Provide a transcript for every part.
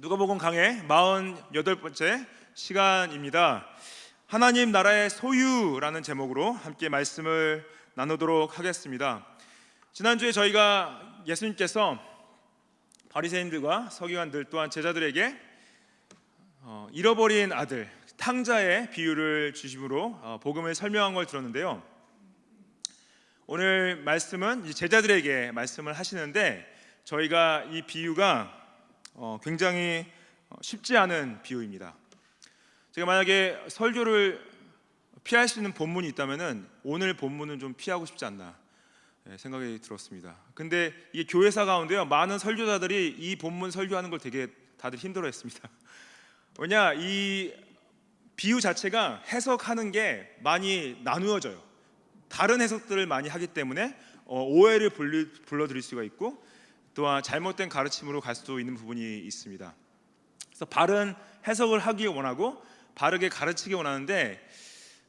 누가복음 강해 48번째 시간입니다. 하나님 나라의 소유라는 제목으로 함께 말씀을 나누도록 하겠습니다. 지난주에 저희가 예수님께서 바리새인들과 서기관들 또한 제자들에게 잃어버린 아들 탕자의 비유를 주심으로 복음을 설명한 걸 들었는데요. 오늘 말씀은 제자들에게 말씀을 하시는데 저희가 이 비유가 굉장히 쉽지 않은 비유입니다. 제가 만약에 설교를 피할 수 있는 본문이 있다면 오늘 본문은 좀 피하고 싶지 않나 생각이 들었습니다. 근데 이 교회사 가운데요, 많은 설교자들이 이 본문 설교하는 걸 되게 다들 힘들어했습니다. 왜냐, 이 비유 자체가 해석하는 게 많이 나누어져요. 다른 해석들을 많이 하기 때문에 오해를 불러들일 수가 있고 또한 잘못된 가르침으로 갈 수도 있는 부분이 있습니다. 그래서 바른 해석을 하기 원하고 바르게 가르치기 원하는데,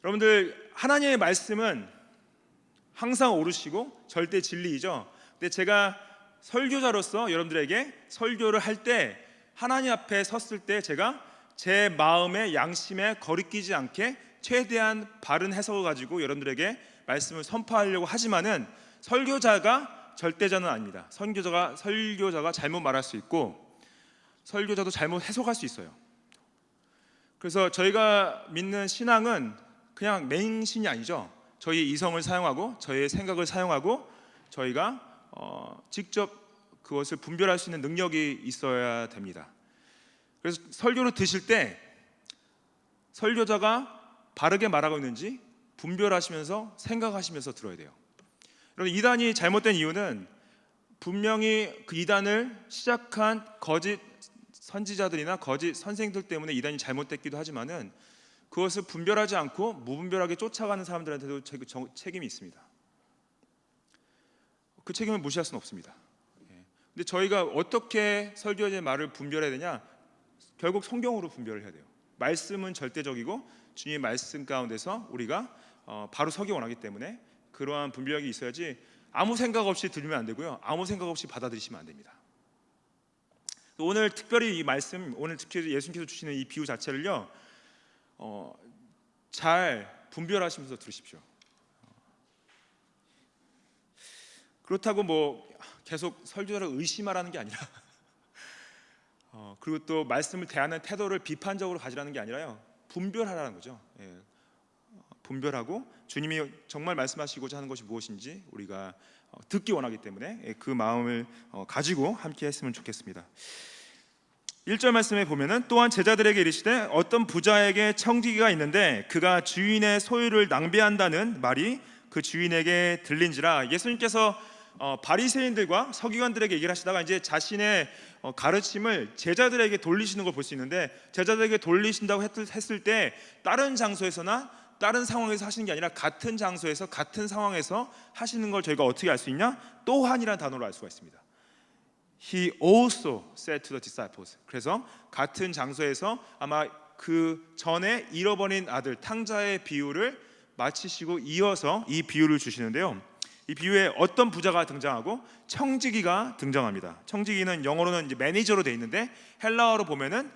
여러분들 하나님의 말씀은 항상 옳으시고 절대 진리이죠. 근데 제가 설교자로서 여러분들에게 설교를 할 때 하나님 앞에 섰을 때 제가 제 마음의 양심에 거리끼지 않게 최대한 바른 해석을 가지고 여러분들에게 말씀을 선포하려고 하지만은 설교자가 절대자는 아닙니다. 설교자가 잘못 말할 수 있고 설교자도 잘못 해석할 수 있어요. 그래서 저희가 믿는 신앙은 그냥 맹신이 아니죠. 저희의 이성을 사용하고 저희의 생각을 사용하고 저희가 직접 그것을 분별할 수 있는 능력이 있어야 됩니다. 그래서 설교를 드실 때 설교자가 바르게 말하고 있는지 분별하시면서 생각하시면서 들어야 돼요. 여러분, 이단이 잘못된 이유는 분명히 그 이단을 시작한 거짓 선지자들이나 거짓 선생들 때문에 이단이 잘못됐기도 하지만은 그것을 분별하지 않고 무분별하게 쫓아가는 사람들한테도 책임이 있습니다. 그 책임을 무시할 수는 없습니다. 근데 저희가 어떻게 설교자의 말을 분별해야 되냐? 결국 성경으로 분별을 해야 돼요. 말씀은 절대적이고 주님의 말씀 가운데서 우리가 바로 서기 원하기 때문에 그러한 분별력이 있어야지 아무 생각 없이 들으면 안 되고요, 아무 생각 없이 받아들이시면 안 됩니다. 오늘 특별히 이 말씀, 오늘 특히 예수님께서 주시는 이 비유 자체를요 잘 분별하시면서 들으십시오. 그렇다고 뭐 계속 설교자를 의심하라는 게 아니라 그리고 또 말씀을 대하는 태도를 비판적으로 가지라는 게 아니라요, 분별하라는 거죠. 분별하고 주님이 정말 말씀하시고자 하는 것이 무엇인지 우리가 듣기 원하기 때문에 그 마음을 가지고 함께 했으면 좋겠습니다. 1절 말씀에 보면은 또한 제자들에게 이르시되 어떤 부자에게 청지기가 있는데 그가 주인의 소유를 낭비한다는 말이 그 주인에게 들린지라. 예수님께서 바리새인들과 서기관들에게 얘기를 하시다가 이제 자신의 가르침을 제자들에게 돌리시는 걸 볼 수 있는데, 제자들에게 돌리신다고 했을 때 다른 장소에서나 다른 상황에서 하시는 게 아니라 같은 장소에서 같은 상황에서 하시는 걸 저희가 어떻게 알 수 있냐? 또한이라는 단어로 알 수가 있습니다. He also said to the disciples. 그래서 같은 장소에서 아마 그 전에 잃어버린 아들 탕자의 비유를 마치시고 이어서 이 비유를 주시는데요, 이 비유에 어떤 부자가 등장하고 청지기가 등장합니다. 청지기는 영어로는 이제 매니저로 되어 있는데 헬라어로 보면은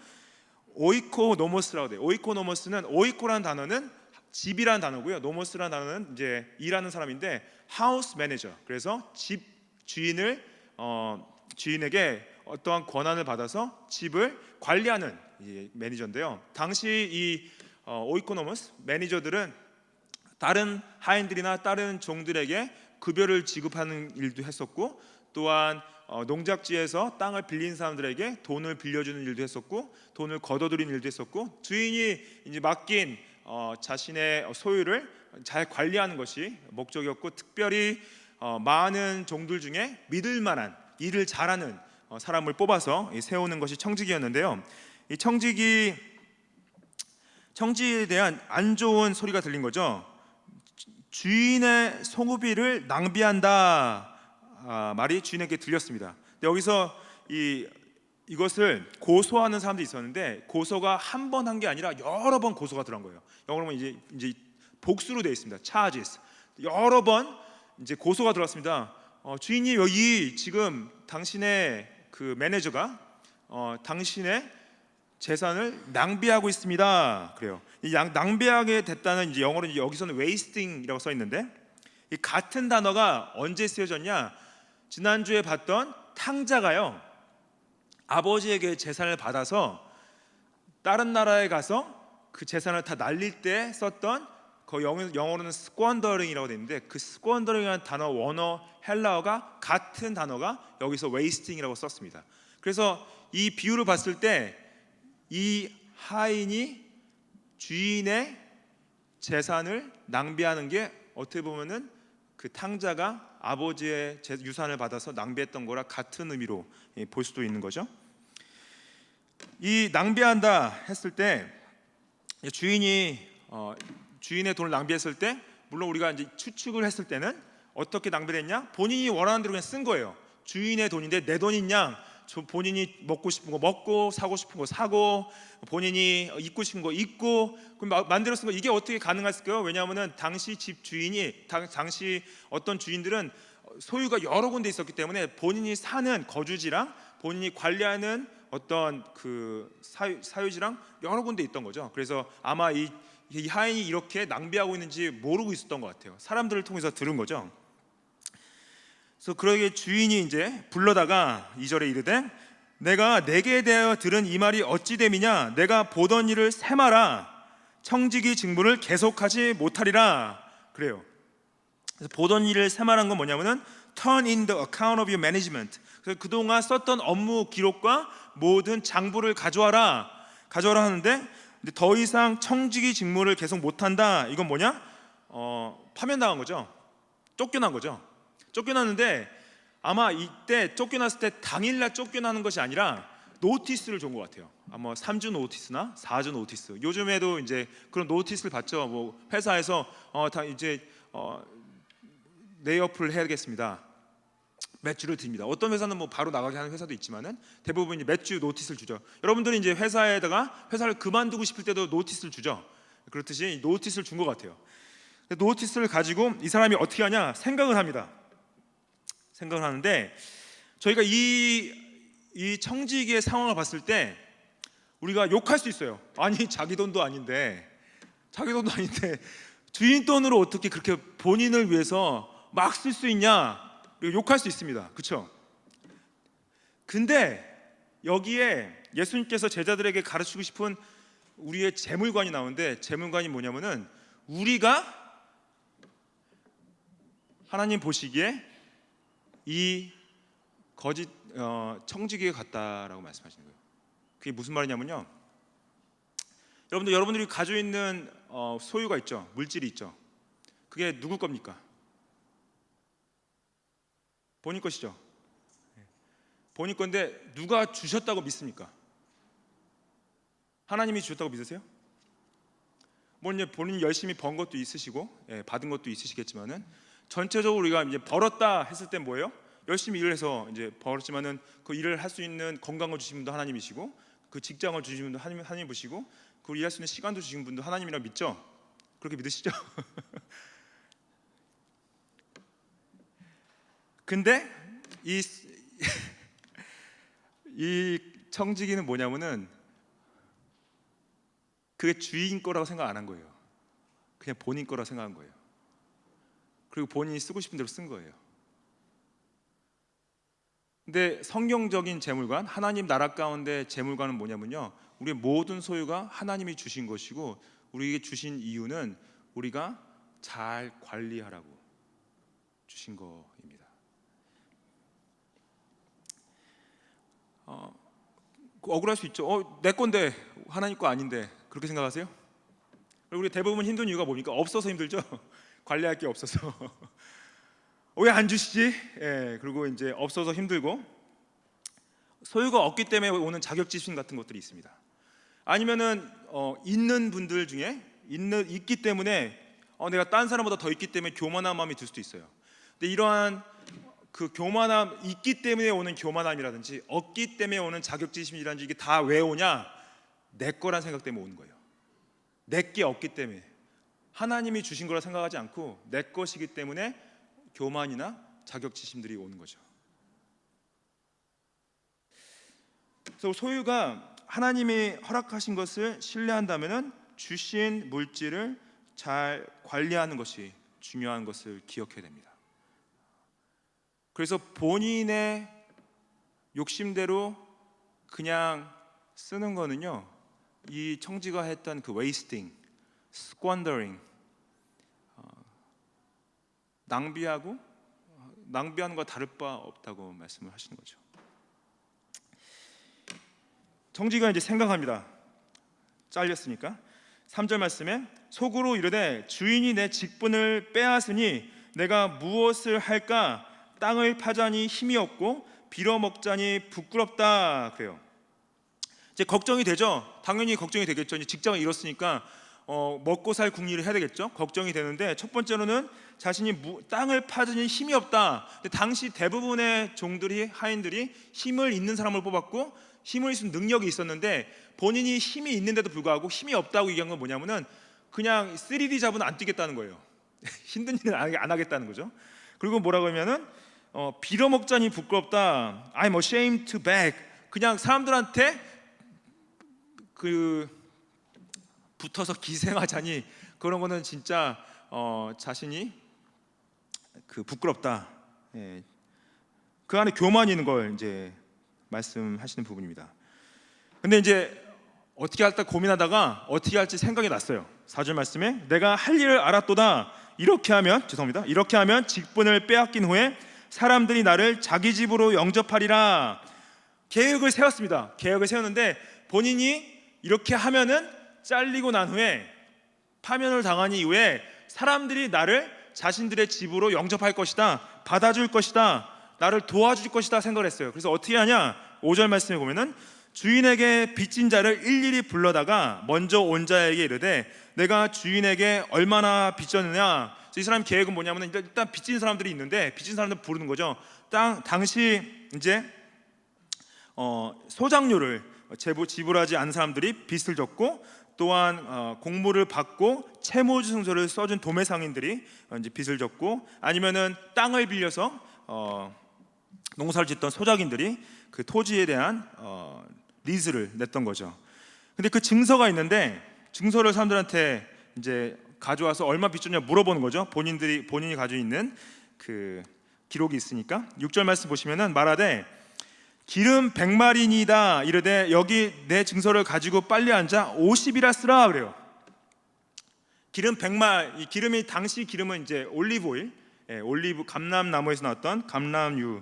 오이코노모스라고 돼요. 오이코노모스는, 오이코라는 단어는 집이라는 단어고요, 노모스라는 단어는 이제 일하는 사람인데 하우스 매니저. 그래서 집 주인을 주인에게 어떠한 권한을 받아서 집을 관리하는 매니저인데요, 당시 이 오이코노모스 매니저들은 다른 하인들이나 다른 종들에게 급여를 지급하는 일도 했었고, 또한 농작지에서 땅을 빌린 사람들에게 돈을 빌려주는 일도 했었고, 돈을 걷어들이는 일도 했었고, 주인이 이제 맡긴 자신의 소유를 잘 관리하는 것이 목적이었고, 특별히 많은 종들 중에 믿을 만한 일을 잘하는 사람을 뽑아서 세우는 것이 청지기였는데요, 이 청지기에 대한 안 좋은 소리가 들린 거죠. 주인의 소고기를 낭비한다 말이 주인에게 들렸습니다. 근데 여기서 이것을 고소하는 사람들이 있었는데 고소가 한 번 한 게 아니라 여러 번 고소가 들어간 거예요. 영어로 보면 이제 복수로 되어 있습니다. charges. 여러 번 이제 고소가 들어왔습니다. 주인이 여기 지금 당신의 그 매니저가 당신의 재산을 낭비하고 있습니다. 그래요. 이 낭비하게 됐다는 이제 영어로 여기서는 wasting이라고 써 있는데, 이 같은 단어가 언제 쓰여졌냐? 지난주에 봤던 탕자가요, 아버지에게 재산을 받아서 다른 나라에 가서 그 재산을 다 날릴 때 썼던, 그 영어로는 squandering이라고 되어 있는데, 그 squandering이라는 단어 원어 헬라어가 같은 단어가 여기서 wasting이라고 썼습니다. 그래서 이 비유를 봤을 때 이 하인이 주인의 재산을 낭비하는 게 어떻게 보면은 그 탕자가 아버지의 유산을 받아서 낭비했던 거랑 같은 의미로 볼 수도 있는 거죠. 이 낭비한다 했을 때 주인의 돈을 낭비했을 때, 물론 우리가 이제 추측을 했을 때는 어떻게 낭비를 했냐? 본인이 원하는 대로 그냥 쓴 거예요. 주인의 돈인데 내 돈인 양 본인이 먹고 싶은 거 먹고 사고 싶은 거 사고 본인이 입고 싶은 거 입고 그럼 만들어 쓴 거, 이게 어떻게 가능했을까요? 왜냐하면은 당시 집 주인이, 당시 어떤 주인들은 소유가 여러 군데 있었기 때문에 본인이 사는 거주지랑 본인이 관리하는 어떤 그 사유지랑 여러 군데 있던 거죠. 그래서 아마 이 하인이 이렇게 낭비하고 있는지 모르고 있었던 것 같아요. 사람들을 통해서 들은 거죠. 그래서 그러게 주인이 이제 불러다가 2절에 이르되 내가 내게 대하여 들은 이 말이 어찌 됨이냐? 내가 보던 일을 세마라. 청지기 직무를 계속하지 못하리라. 그래요. 그래서 보던 일을 세마라는 건 뭐냐면은 turn in the account of your management. 그래서 그동안 썼던 업무 기록과 모든 장부를 가져와라 하는데, 근데 더 이상 청지기 직무를 계속 못한다. 이건 뭐냐? 파면당한 거죠. 쫓겨난 거죠. 쫓겨났는데 아마 이때 쫓겨났을 때 당일날 쫓겨나는 것이 아니라 노티스를 준 것 같아요. 아마 3주 노티스나 4주 노티스. 요즘에도 이제 그런 노티스를 받죠. 뭐 회사에서 다 이제 레이오프를 해야겠습니다. 몇 주를 드립니다. 어떤 회사는 뭐 바로 나가게 하는 회사도 있지만은 대부분 이제 몇 주 노티스를 주죠. 여러분들은 이제 회사를 그만두고 싶을 때도 노티스를 주죠. 그렇듯이 노티스를 준 것 같아요. 노티스를 가지고 이 사람이 어떻게 하냐 생각을 합니다. 생각을 하는데, 저희가 이 청지기의 상황을 봤을 때 우리가 욕할 수 있어요. 아니 자기 돈도 아닌데 주인 돈으로 어떻게 그렇게 본인을 위해서 막 쓸 수 있냐, 욕할 수 있습니다. 그렇죠? 근데 여기에 예수님께서 제자들에게 가르치고 싶은 우리의 재물관이 나오는데, 재물관이 뭐냐면은 우리가 하나님 보시기에 이 거짓 청지기에 같다라고 말씀하시는 거예요. 그게 무슨 말이냐면요, 여러분들이 가지고 있는 소유가 있죠. 물질이 있죠. 그게 누구 겁니까? 본인 것이죠. 본인 건데 누가 주셨다고 믿습니까? 하나님이 주셨다고 믿으세요? 뭐 이제 본인이 열심히 번 것도 있으시고 받은 것도 있으시겠지만은, 전체적으로 우리가 이제 벌었다 했을 때 뭐예요? 열심히 일을 해서 이제 벌었지만은 그 일을 할 수 있는 건강을 주신 분도 하나님이시고, 그 직장을 주신 분도 하나님이시고, 그 일할 수 있는 시간도 주신 분도 하나님이라 믿죠? 그렇게 믿으시죠? 근데 이 청지기는 뭐냐면은 그게 주인 거라고 생각 안 한 거예요. 그냥 본인 거라고 생각한 거예요. 그리고 본인이 쓰고 싶은 대로 쓴 거예요. 근데 성경적인 재물관, 하나님 나라 가운데 재물관은 뭐냐면요, 우리의 모든 소유가 하나님이 주신 것이고, 우리에게 주신 이유는 우리가 잘 관리하라고 주신 거입니다. 억울할 수 있죠. 내 건데 하나님 거 아닌데, 그렇게 생각하세요? 우리 대부분 힘든 이유가 뭡니까? 없어서 힘들죠. 관리할 게 없어서. 왜 안 주시지? 그리고 이제 없어서 힘들고, 소유가 없기 때문에 오는 자격지심 같은 것들이 있습니다. 아니면은 있는 분들 중에 있기 때문에 내가 딴 사람보다 더 있기 때문에 교만한 마음이 들 수도 있어요. 근데 이러한 그 교만함, 있기 때문에 오는 교만함이라든지 없기 때문에 오는 자격지심이라든지, 이게 다 왜 오냐? 내 거란 생각 때문에 오는 거예요. 내게 없기 때문에, 하나님이 주신 거라 생각하지 않고 내 것이기 때문에 교만이나 자격지심들이 오는 거죠. 그래서 소유가 하나님이 허락하신 것을 신뢰한다면은 주신 물질을 잘 관리하는 것이 중요한 것을 기억해야 됩니다. 그래서 본인의 욕심대로 그냥 쓰는 거는요, 이 청지가 했던 그 wasting, squandering, 낭비하는 거 다를 바 없다고 말씀을 하시는 거죠. 청지가 이제 생각합니다. 잘렸으니까 3절 말씀에 속으로 이르되 주인이 내 직분을 빼앗으니 내가 무엇을 할까? 땅을 파자니 힘이 없고 빌어먹자니 부끄럽다. 그래요. 이제 걱정이 되죠. 당연히 걱정이 되겠죠. 이제 직장을 잃었으니까 먹고 살 궁리를 해야 되겠죠. 걱정이 되는데 첫 번째로는 자신이 땅을 파자니 힘이 없다. 근데 당시 대부분의 종들이, 하인들이 힘을 있는 사람을 뽑았고 힘을 있는 능력이 있었는데 본인이 힘이 있는데도 불구하고 힘이 없다고 얘기한 건 뭐냐면은 그냥 3D 잡은 안 뛰겠다는 거예요. 힘든 일은 안 하겠다는 거죠. 그리고 뭐라고 하면은 빌어먹자니 부끄럽다. I'm ashamed to beg. 그냥 사람들한테 붙어서 기생하자니 그런 거는 진짜 자신이 부끄럽다. 예. 그 안에 교만이 있는 걸 이제 말씀하시는 부분입니다. 근데 이제 어떻게 할까 고민하다가 어떻게 할지 생각이 났어요. 4절 말씀에 내가 할 일을 알았도다. 이렇게 하면 직분을 빼앗긴 후에 사람들이 나를 자기 집으로 영접하리라. 계획을 세웠습니다. 계획을 세웠는데 본인이 이렇게 하면은 잘리고 난 후에 파면을 당한 이후에 사람들이 나를 자신들의 집으로 영접할 것이다, 받아줄 것이다, 나를 도와줄 것이다 생각을 했어요. 그래서 어떻게 하냐? 5절 말씀에 보면은 주인에게 빚진 자를 일일이 불러다가 먼저 온 자에게 이르되 내가 주인에게 얼마나 빚졌느냐. 이 사람 계획은 뭐냐면 일단 빚진 사람들이 있는데 빚진 사람들 부르는 거죠. 당시 이제 소장료를 지불하지 않은 사람들이 빚을 졌고 또한 공무를 받고 채무증서를 써준 도매상인들이 이제 빚을 졌고 아니면은 땅을 빌려서 농사를 짓던 소작인들이 그 토지에 대한 리즈를 냈던 거죠. 근데 그 증서가 있는데 증서를 사람들한테 이제 가져와서 얼마 빚졌냐 물어보는 거죠. 본인이 가지고 있는 그 기록이 있으니까 6절 말씀 보시면은 말하되 기름 100마리니다 이르되 여기 내 증서를 가지고 빨리 앉아 50이라 쓰라 그래요. 기름 100마 이 기름이 당시 기름은 이제 올리브 오일, 올리브 감람나무에서 나왔던 감람유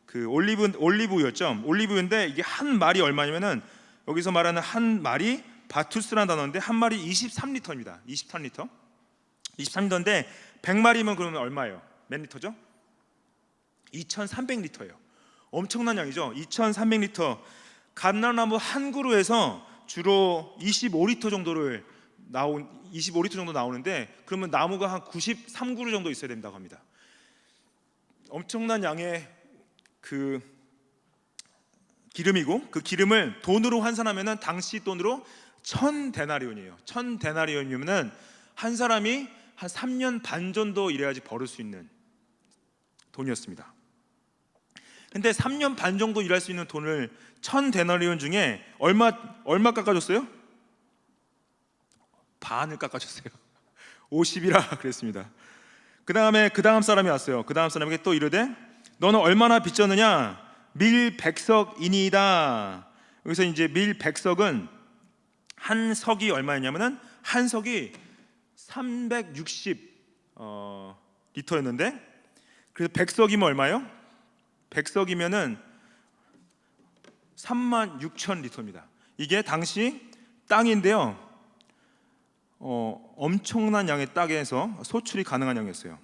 그 올리브유였죠. 올리브유인데 이게 한 마리 얼마냐면은 여기서 말하는 한 마리 바투스라는 단어인데 한 마리 23리터입니다. 23리터인데 100마리면 그러면 얼마예요? 몇 리터죠? 2300리터예요. 엄청난 양이죠. 2300리터. 감람나무 한 그루에서 주로 25리터 정도 나오는데 그러면 나무가 한 93그루 정도 있어야 된다고 합니다. 엄청난 양의 그 기름이고 그 기름을 돈으로 환산하면은 당시 돈으로 1000데나리온이에요. 1000데나리온이면은 한 사람이 한 3년 반 정도 일해야지 벌을 수 있는 돈이었습니다. 근데 3년 반 정도 일할 수 있는 돈을 1000데나리온 중에 얼마 깎아줬어요? 반을 깎아줬어요. 50이라 그랬습니다. 그 다음 사람이 왔어요. 그 다음 사람에게 또 이르되 너는 얼마나 빚졌느냐? 밀 100석이니이다. 여기서 이제 밀 100석은 한 석이 얼마였냐면은 한 석이 360 리터였는데 그래서 100석이면 얼마예요? 100석이면은 36,000리터입니다. 이게 당시 땅인데요. 엄청난 양의 땅에서 소출이 가능한 양이었어요.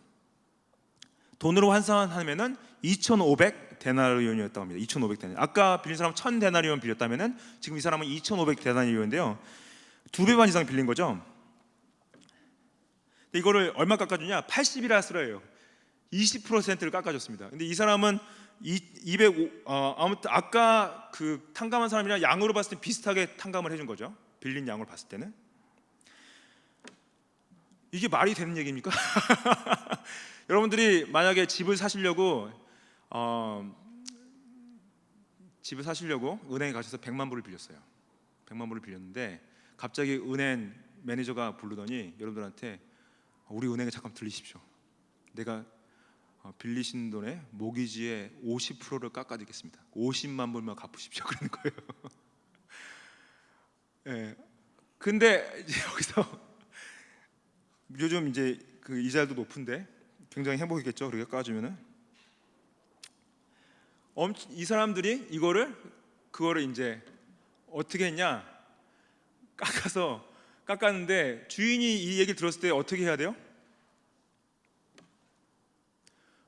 돈으로 환산하면은 2,500데나리온이었다고 합니다. 2,500데나리온. 아까 빌린 사람은 1000데나리온 빌렸다면은 지금 이 사람은 2,500데나리온인데요. 2배 반 이상 빌린 거죠. 근데 이거를 얼마 깎아주냐? 80이라 쓰러예요. 20%를 깎아줬습니다. 근데 이 사람은 아무튼 아까 그 탕감한 사람이랑 양으로 봤을 때 비슷하게 탕감을 해준 거죠. 빌린 양으로 봤을 때는. 이게 말이 되는 얘기입니까? 여러분들이 만약에 집을 사시려고 집을 사시려고 은행에 가셔서 100만 불을 빌렸어요. 100만 불을 빌렸는데 갑자기 은행 매니저가 부르더니 여러분들한테 우리 은행에 잠깐 들리십시오. 내가 빌리신 돈의 모기지의 50%를 깎아드리겠습니다. 50만 불만 갚으십시오. 그러는 거예요. 예. 근데 이제 여기서 요즘 이제 그 이자율도 높은데 굉장히 행복이겠죠. 그렇게 깎아주면은 이 사람들이 그거를 이제 어떻게 했냐? 깎았는데 주인이 이 얘기를 들었을 때 어떻게 해야 돼요?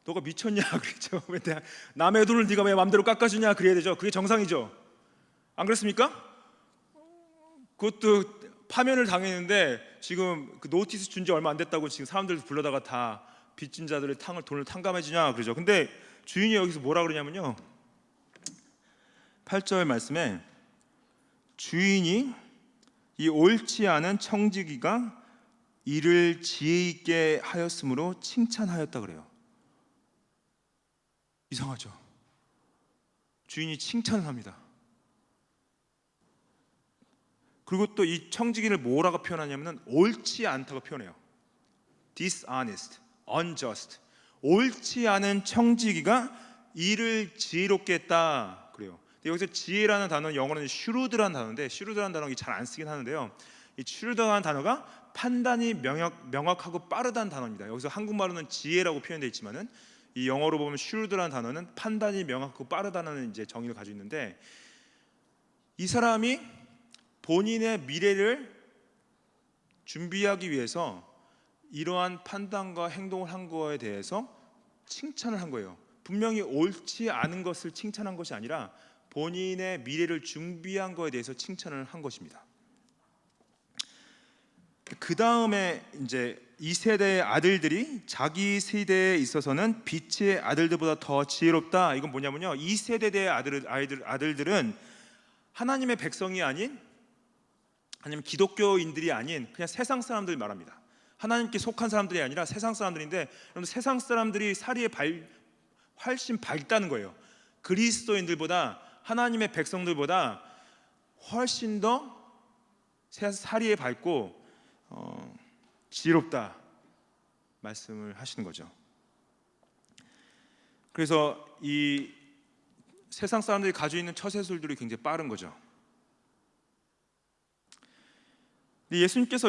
너가 미쳤냐 그랬죠. 왜 남의 돈을 네가 왜 마음대로 깎아주냐 그래야 되죠. 그게 정상이죠. 안 그렇습니까? 그것도 파면을 당했는데 지금 그 노티스 준 지 얼마 안 됐다고 지금 사람들 불러다가 다 빚진 자들의 돈을 탕감해 주냐 그러죠. 근데 주인이 여기서 뭐라 그러냐면요, 8절 말씀에 주인이 이 옳지 않은 청지기가 이를 지혜 있게 하였으므로 칭찬하였다 그래요. 이상하죠. 주인이 칭찬을 합니다. 그리고 또 이 청지기를 뭐라고 표현하냐면 옳지 않다고 표현해요. dishonest, unjust. 옳지 않은 청지기가 이를 지혜롭게 했다 그래요. 근데 여기서 지혜라는 단어는 영어로는 shrewd라는 단어인데, shrewd라는 단어가 잘 안 쓰긴 하는데요, 이 shrewd라는 단어가 판단이 명확하고 빠르다는 단어입니다. 여기서 한국말로는 지혜라고 표현되어 있지만은 이 영어로 보면 shrewd라는 단어는 판단이 명확하고 빠르다는 이제 정의를 가지고 있는데, 이 사람이 본인의 미래를 준비하기 위해서 이러한 판단과 행동을 한 거에 대해서 칭찬을 한 거예요. 분명히 옳지 않은 것을 칭찬한 것이 아니라 본인의 미래를 준비한 거에 대해서 칭찬을 한 것입니다. 그 다음에 이제 이 세대의 아들들이 자기 세대에 있어서는 빛의 아들들보다 더 지혜롭다. 이건 뭐냐면요, 이 세대의 아들들은 하나님의 백성이 아닌, 아니면 기독교인들이 아닌 그냥 세상 사람들 말합니다. 하나님께 속한 사람들이 아니라 세상 사람들인데, 여러분 세상 사람들이 사리에 훨씬 밝다는 거예요. 그리스도인들보다, 하나님의 백성들보다 훨씬 더 사리에 밝고 지혜롭다 말씀을 하시는 거죠. 그래서 이 세상 사람들이 가지고 있는 처세술들이 굉장히 빠른 거죠. 예수님께서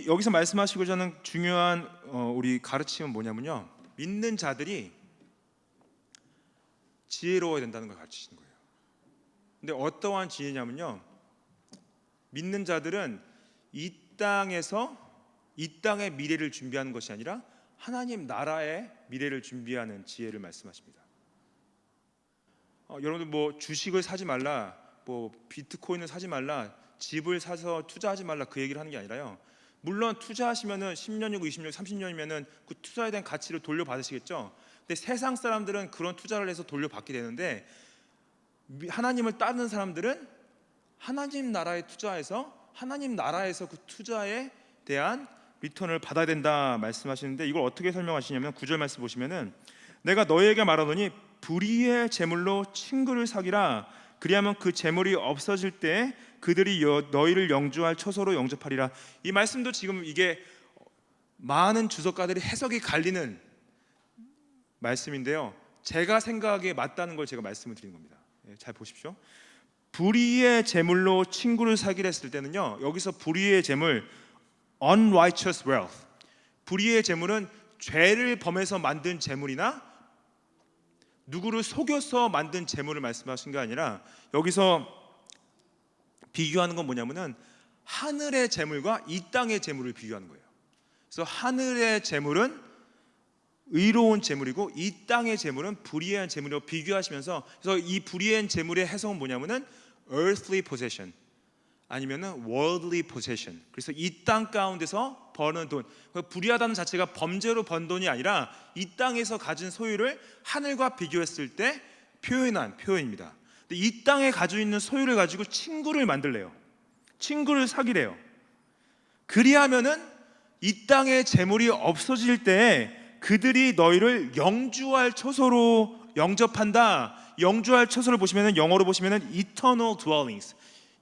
여기서 말씀하시고자 하는 중요한 우리 가르침은 뭐냐면요, 믿는 자들이 지혜로워야 된다는 걸 가르치시는 거예요. 근데 어떠한 지혜냐면요, 믿는 자들은 이 땅의 미래를 준비하는 것이 아니라 하나님 나라의 미래를 준비하는 지혜를 말씀하십니다. 여러분들 뭐 주식을 사지 말라, 뭐 비트코인을 사지 말라, 집을 사서 투자하지 말라 그 얘기를 하는 게 아니라요, 물론 투자하시면은 10년이고 20년, 30년이면은 그 투자에 대한 가치를 돌려받으시겠죠. 근데 세상 사람들은 그런 투자를 해서 돌려받게 되는데, 하나님을 따르는 사람들은 하나님 나라에 투자해서 하나님 나라에서 그 투자에 대한 리턴을 받아야 된다 말씀하시는데, 이걸 어떻게 설명하시냐면 9절 말씀 보시면은 내가 너희에게 말하노니 불의의 재물로 친구를 사기라. 그리하면 그 재물이 없어질 때 그들이 너희를 영주할 처소로 영접하리라. 이 말씀도 지금 이게 많은 주석가들이 해석이 갈리는 말씀인데요, 제가 생각하기에 맞다는 걸 제가 말씀을 드리는 겁니다. 잘 보십시오. 불의의 재물로 친구를 사기를 했을 때는요, 여기서 불의의 재물, unrighteous wealth, 불의의 재물은 죄를 범해서 만든 재물이나 누구를 속여서 만든 재물을 말씀하신 게 아니라, 여기서 비교하는 건 뭐냐면은 하늘의 재물과 이 땅의 재물을 비교하는 거예요. 그래서 하늘의 재물은 의로운 재물이고 이 땅의 재물은 불의한 재물이라고 비교하시면서, 그래서 이 불의한 재물의 해석은 뭐냐면은 earthly possession 아니면은 worldly possession. 그래서 이 땅 가운데서 버는 돈, 불의하다는 자체가 범죄로 번 돈이 아니라 이 땅에서 가진 소유를 하늘과 비교했을 때 표현한 표현입니다. 근데 이 땅에 가지고 있는 소유를 가지고 친구를 만들래요. 친구를 사귀래요. 그리하면은 이 땅의 재물이 없어질 때 그들이 너희를 영주할 처소로 영접한다. 영주할 처소를 보시면은 영어로 보시면은 eternal dwellings.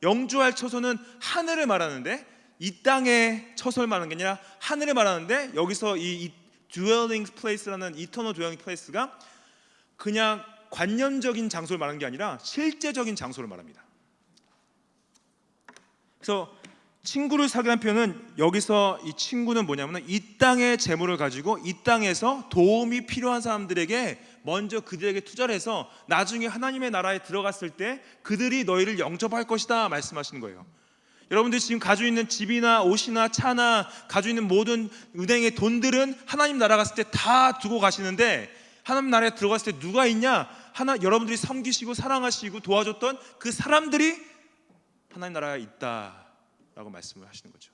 영주할 처소는 하늘을 말하는데 이 땅의 처소를 말하는 게 아니라 하늘을 말하는데 여기서 이 dwelling place라는 eternal dwelling place가 그냥 관념적인 장소를 말하는 게 아니라 실제적인 장소를 말합니다. 그래서 친구를 사귀라는 표현은 여기서 이 친구는 뭐냐면 이 땅의 재물을 가지고 이 땅에서 도움이 필요한 사람들에게 먼저 그들에게 투자를 해서 나중에 하나님의 나라에 들어갔을 때 그들이 너희를 영접할 것이다 말씀하시는 거예요. 여러분들이 지금 가지고 있는 집이나 옷이나 차나 가지고 있는 모든 은행의 돈들은 하나님 나라 갔을 때 다 두고 가시는데 하나님 나라에 들어갔을 때 누가 있냐? 여러분들이 섬기시고 사랑하시고 도와줬던 그 사람들이 하나님 나라에 있다라고 말씀을 하시는 거죠.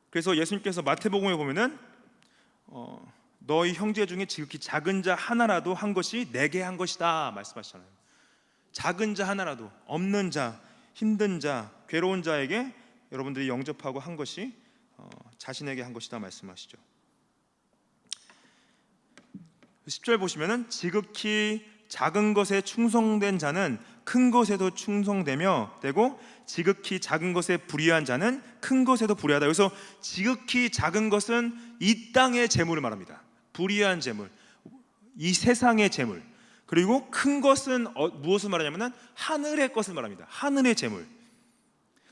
그래서 예수님께서 마태복음에 보면은 너희 형제 중에 지극히 작은 자 하나라도 한 것이 내게 한 것이다 말씀하시잖아요. 작은 자 하나라도, 없는 자, 힘든 자, 괴로운 자에게 여러분들이 영접하고 한 것이 자신에게 한 것이다 말씀하시죠. 10절 보시면은 지극히 작은 것에 충성된 자는 큰 것에도 충성되며 되고 지극히 작은 것에 불의한 자는 큰 것에도 불의하다. 그래서 지극히 작은 것은 이 땅의 재물을 말합니다. 불의한 재물, 이 세상의 재물. 그리고 큰 것은 무엇을 말하냐면은 하늘의 것을 말합니다. 하늘의 재물.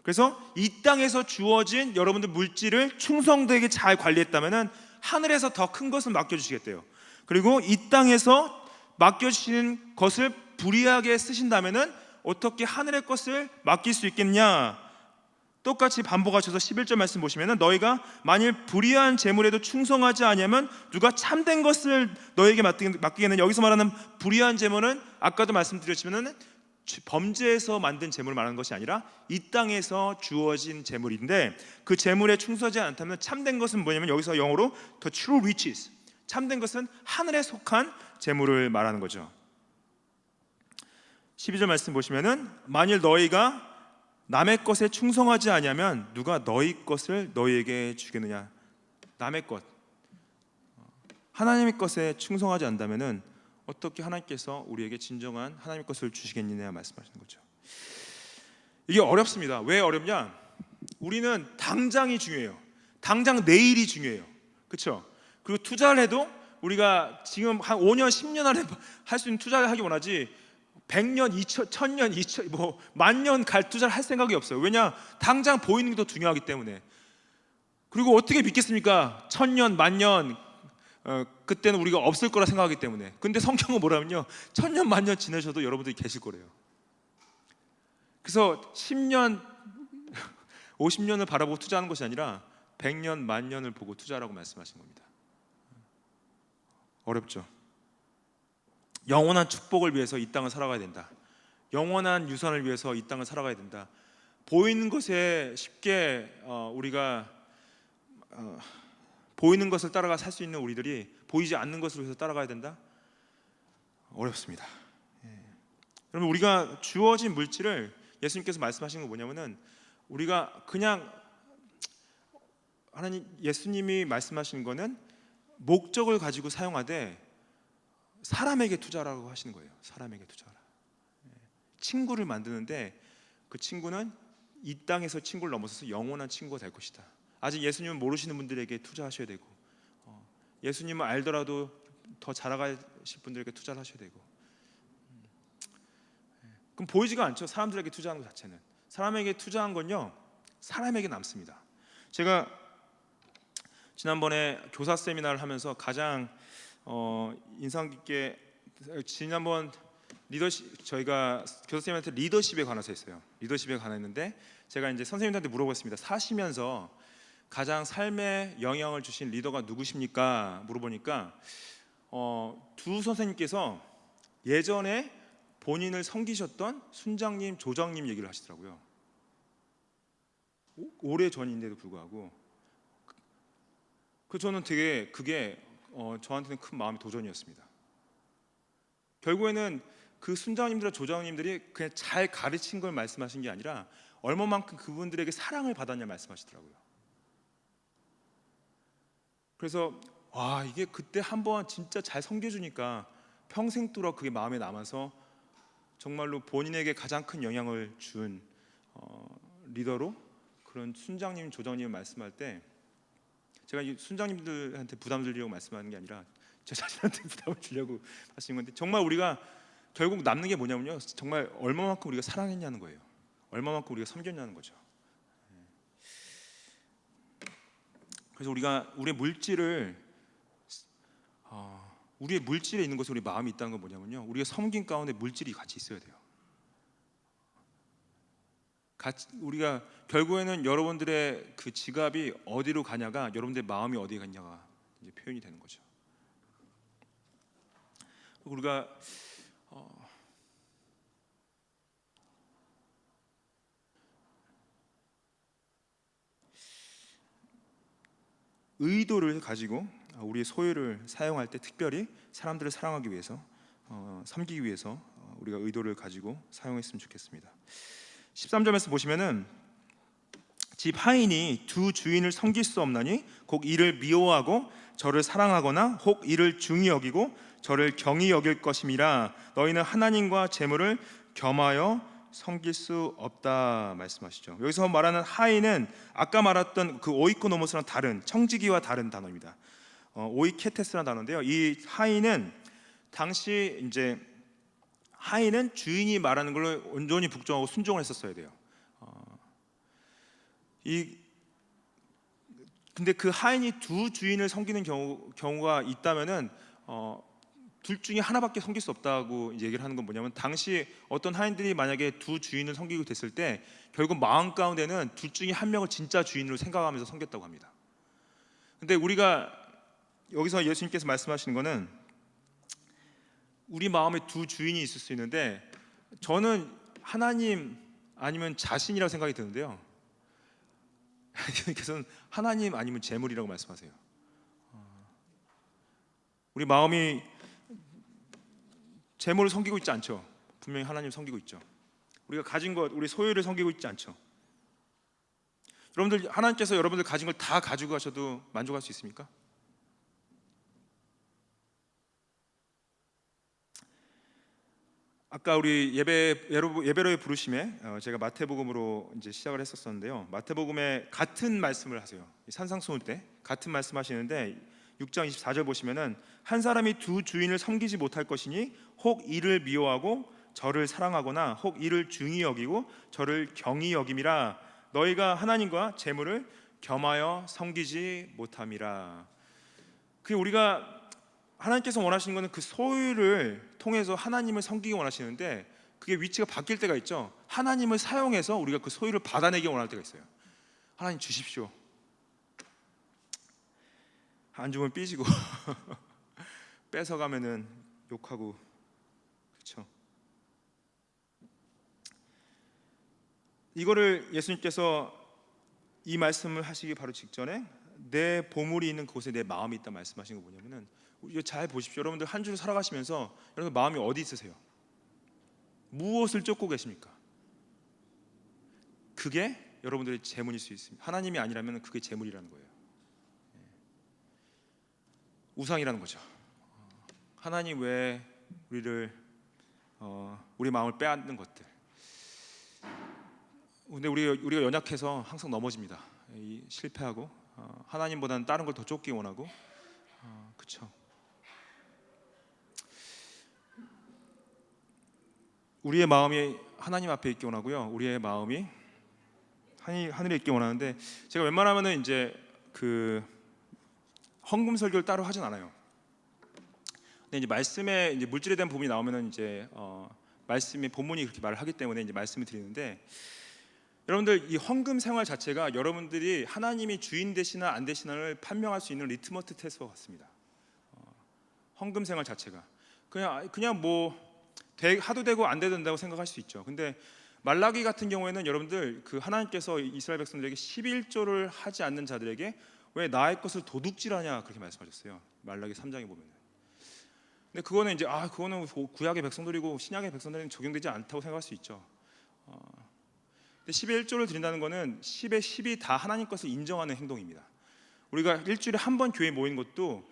그래서 이 땅에서 주어진 여러분들 물질을 충성되게 잘 관리했다면은 하늘에서 더 큰 것을 맡겨주시겠대요. 그리고 이 땅에서 맡겨주시는 것을 불의하게 쓰신다면은 어떻게 하늘의 것을 맡길 수 있겠냐? 똑같이 반복하셔서 11절 말씀 보시면은 너희가 만일 불의한 재물에도 충성하지 아니하면 누가 참된 것을 너희에게 맡기겠느냐? 여기서 말하는 불의한 재물은 아까도 말씀드렸지만은 범죄에서 만든 재물을 말하는 것이 아니라 이 땅에서 주어진 재물인데 그 재물에 충성하지 않다면 참된 것은 뭐냐면 여기서 영어로 the true riches, 참된 것은 하늘에 속한 재물을 말하는 거죠. 12절 말씀 보시면은 만일 너희가 남의 것에 충성하지 아니하면 누가 너희 것을 너희에게 주겠느냐? 남의 것, 하나님의 것에 충성하지 않다면은 어떻게 하나님께서 우리에게 진정한 하나님의 것을 주시겠느냐 말씀하시는 거죠. 이게 어렵습니다. 왜 어렵냐? 우리는 당장이 중요해요. 당장 내일이 중요해요. 그렇죠? 그리고 투자를 해도 우리가 지금 한 5년, 10년 안에 할 수 있는 투자를 하기 원하지 100년, 1000년, 2000, 뭐 만년 갈 투자를 할 생각이 없어요. 왜냐? 당장 보이는 게 더 중요하기 때문에. 그리고 어떻게 믿겠습니까? 1000년, 만년 그때는 우리가 없을 거라 생각하기 때문에. 근데 성경은 뭐라면요, 1000년, 만년 지내셔도 여러분들이 계실 거래요. 그래서 10년, 50년을 바라보고 투자하는 것이 아니라 100년, 만년을 보고 투자하라고 말씀하신 겁니다. 어렵죠. 영원한 축복을 위해서 이 땅을 살아가야 된다. 영원한 유산을 위해서 이 땅을 살아가야 된다. 보이는 것에 쉽게 우리가 보이는 것을 따라가 살 수 있는 우리들이 보이지 않는 것을 위해서 따라가야 된다? 어렵습니다. 여러분, 우리가 주어진 물질을 예수님께서 말씀하신 건 뭐냐면은 우리가 그냥 예수님이 말씀하신 거는 목적을 가지고 사용하되 사람에게 투자라고 하시는 거예요. 사람에게 투자라. 친구를 만드는데 그 친구는 이 땅에서 친구를 넘어서서 영원한 친구가 될 것이다. 아직 예수님을 모르시는 분들에게 투자하셔야 되고, 예수님을 알더라도 더 자라가실 분들에게 투자를 하셔야 되고. 그럼 보이지가 않죠. 사람들에게 투자하는 것 자체는. 사람에게 투자한 건요, 사람에게 남습니다. 제가 지난번에 교사 세미나를 하면서 가장 인상 깊게, 지난번 리더십, 저희가 교사 세미나한테 리더십에 관해서 했어요. 리더십에 관했는데 제가 이제 선생님들한테 물어봤습니다. 사시면서 가장 삶에 영향을 주신 리더가 누구십니까? 물어보니까 두 선생님께서 예전에 본인을 섬기셨던 순장님, 조장님 얘기를 하시더라고요. 오래 전인데도 불구하고. 저는 되게 그게 저한테는 큰 마음의 도전이었습니다. 결국에는 그 순장님들과 조장님들이 그냥 잘 가르친 걸 말씀하신 게 아니라 얼마만큼 그분들에게 사랑을 받았냐 말씀하시더라고요. 그래서 와, 이게 그때 한번 진짜 잘 섬겨주니까 평생도록 그게 마음에 남아서 정말로 본인에게 가장 큰 영향을 준 리더로 그런 순장님, 조장님 말씀할 때 제가 이 순장님들한테 부담 드리려고 말씀하는 게 아니라 제 자신한테 부담을 주려고 하시는 건데, 정말 우리가 결국 남는 게 뭐냐면요, 정말 얼마만큼 우리가 사랑했냐는 거예요. 얼마만큼 우리가 섬겼냐는 거죠. 그래서 우리가 우리의 물질에 있는 것에 우리 마음이 있다는 건 뭐냐면요, 우리가 섬긴 가운데 물질이 같이 있어야 돼요. 우리가 결국에는 여러분들의 그 지갑이 어디로 가냐가 여러분들의 마음이 어디에 갔냐가 이제 표현이 되는 거죠. 우리가 의도를 가지고 우리의 소유를 사용할 때 특별히 사람들을 사랑하기 위해서, 섬기기 위해서 우리가 의도를 가지고 사용했으면 좋겠습니다. 13절에서 보시면은 집 하인이 두 주인을 섬길 수 없나니 혹 이를 미워하고 저를 사랑하거나 혹 이를 중히 여기고 저를 경히 여길 것임이라. 너희는 하나님과 재물을 겸하여 섬길 수 없다 말씀하시죠. 여기서 말하는 하인은 아까 말했던 그 오이코노모스랑 다른, 청지기와 다른 단어입니다. 오이케테스라는 단어인데요, 이 하인은 당시 이제 하인은 주인이 말하는 걸 온전히 복종하고 순종을 했었어야 돼요. 근데 그 하인이 두 주인을 섬기는 경우가 있다면은 둘 중에 하나밖에 섬길 수 없다고 얘기를 하는 건 뭐냐면, 당시 어떤 하인들이 만약에 두 주인을 섬기고 됐을 때 결국 마음 가운데는 둘 중에 한 명을 진짜 주인으로 생각하면서 섬겼다고 합니다. 근데 우리가 여기서 예수님께서 말씀하시는 거는 우리 마음에 두 주인이 있을 수 있는데, 저는 하나님 아니면 자신이라고 생각이 드는데요, 예수님께서는 하나님 아니면 재물이라고 말씀하세요. 우리 마음이 재물을 섬기고 있지 않죠. 분명히 하나님 섬기고 있죠. 우리가 가진 것, 우리 소유를 섬기고 있지 않죠. 여러분들, 하나님께서 여러분들 가진 걸 다 가지고 가셔도 만족할 수 있습니까? 아까 우리 예배로의 부르심에 제가 마태복음으로 이제 시작을 했었었는데요, 마태복음에 같은 말씀을 하세요. 산상수훈 때 같은 말씀하시는데 6장 24절 보시면은 한 사람이 두 주인을 섬기지 못할 것이니 혹 이를 미워하고 저를 사랑하거나 혹 이를 중히 여기고 저를 경히 여김이라. 너희가 하나님과 재물을 겸하여 섬기지 못함이라. 그 우리가 하나님께서 원하시는 것은 그 소유를 통해서 하나님을 섬기기 원하시는데, 그게 위치가 바뀔 때가 있죠. 하나님을 사용해서 우리가 그 소유를 받아내기 원할 때가 있어요. 하나님 주십시오. 안 주면 삐지고 뺏어가면은 욕하고, 그렇죠. 이거를 예수님께서 이 말씀을 하시기 바로 직전에 내 보물이 있는 곳에 내 마음이 있다 말씀하신 거 뭐냐면은, 이거 잘 보십시오. 여러분들 한 주를 살아가시면서 여러분 마음이 어디 있으세요? 무엇을 쫓고 계십니까? 그게 여러분들의 재물일 수 있습니다. 하나님이 아니라면 그게 재물이라는 거예요. 우상이라는 거죠. 하나님 외에 우리 마음을 빼앗는 것들. 근데 우리가 연약해서 항상 넘어집니다. 실패하고 하나님보다는 다른 걸 더 쫓기 원하고, 그렇죠. 우리의 마음이 하나님 앞에 있기 원하고요, 우리의 마음이 하늘에 있기 원하는데, 제가 웬만하면은 이제 그 헌금 설교를 따로 하진 않아요. 근데 이제 말씀에 이제 물질에 대한 부분이 나오면은 이제 말씀의 본문이 그렇게 말을 하기 때문에 이제 말씀을 드리는데, 여러분들 이 헌금 생활 자체가 여러분들이 하나님이 주인 되시나 안 되시나를 판명할 수 있는 리트머스 테스트와 같습니다. 헌금 생활 자체가 그냥 뭐 하도 되고 안 된다고 생각할 수 있죠. 근데 말라기 같은 경우에는 여러분들 그 하나님께서 이스라엘 백성들에게 11조를 하지 않는 자들에게 왜 나의 것을 도둑질하냐 그렇게 말씀하셨어요. 말라기 3장에 보면. 근데 그거는 이제 그거는 구약의 백성들이고 신약의 백성들에는 적용되지 않다고 생각할 수 있죠. 근데 11조를 드린다는 거는 10의 10이 다 하나님 것을 인정하는 행동입니다. 우리가 일주일에 한 번 교회 모이는 것도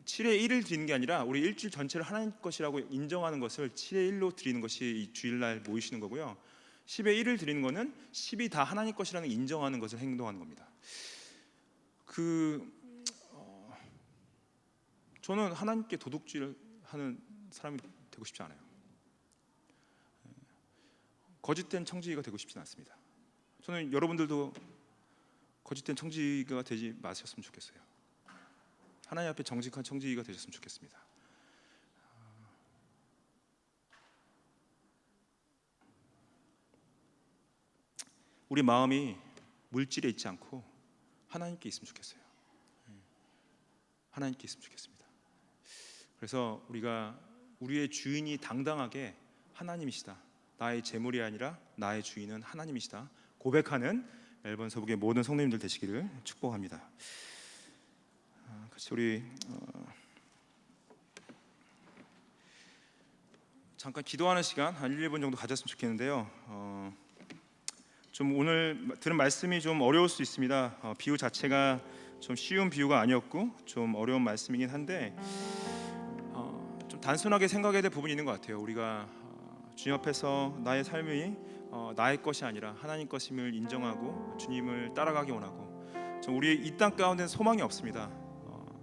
7의 1을 드리는 게 아니라 우리 일주일 전체를 하나님 것이라고 인정하는 것을 7의 1로 드리는 것이 이 주일날 모이시는 거고요. 10의 1을 드리는 것은 10이 다 하나님 것이라는 인정하는 것을 행동하는 겁니다. 저는 하나님께 도둑질을 하는 사람이 되고 싶지 않아요. 거짓된 청지기가 되고 싶지는 않습니다. 저는 여러분들도 거짓된 청지기가 되지 마셨으면 좋겠어요. 하나님 앞에 정직한 청지기가 되셨으면 좋겠습니다. 우리 마음이 물질에 있지 않고 하나님께 있으면 좋겠어요. 하나님께 있으면 좋겠습니다. 그래서 우리가 우리의 주인이 당당하게 하나님이시다, 나의 재물이 아니라 나의 주인은 하나님이시다 고백하는 멜번 서북의 모든 성도님들 되시기를 축복합니다. 같이 우리 잠깐 기도하는 시간 한 1, 2분 정도 가졌으면 좋겠는데요. 좀 오늘 들은 말씀이 좀 어려울 수 있습니다. 비유 자체가 좀 쉬운 비유가 아니었고 좀 어려운 말씀이긴 한데 좀 단순하게 생각해야 될 부분이 있는 것 같아요. 우리가 주님 앞에서 나의 삶이 나의 것이 아니라 하나님 것임을 인정하고 주님을 따라가기 원하고, 우리의 이 땅 가운데는 소망이 없습니다.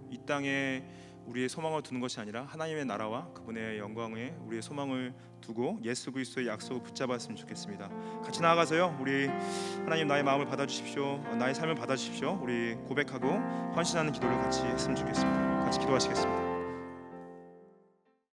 이 땅에 우리의 소망을 두는 것이 아니라 하나님의 나라와 그분의 영광에 우리의 소망을 두고 예수 그리스도의 약속을 붙잡았으면 좋겠습니다. 같이 나아가서요, 우리 하나님 나의 마음을 받아주십시오, 나의 삶을 받아주십시오, 우리 고백하고 헌신하는 기도를 같이 했으면 좋겠습니다. 같이 기도하시겠습니다.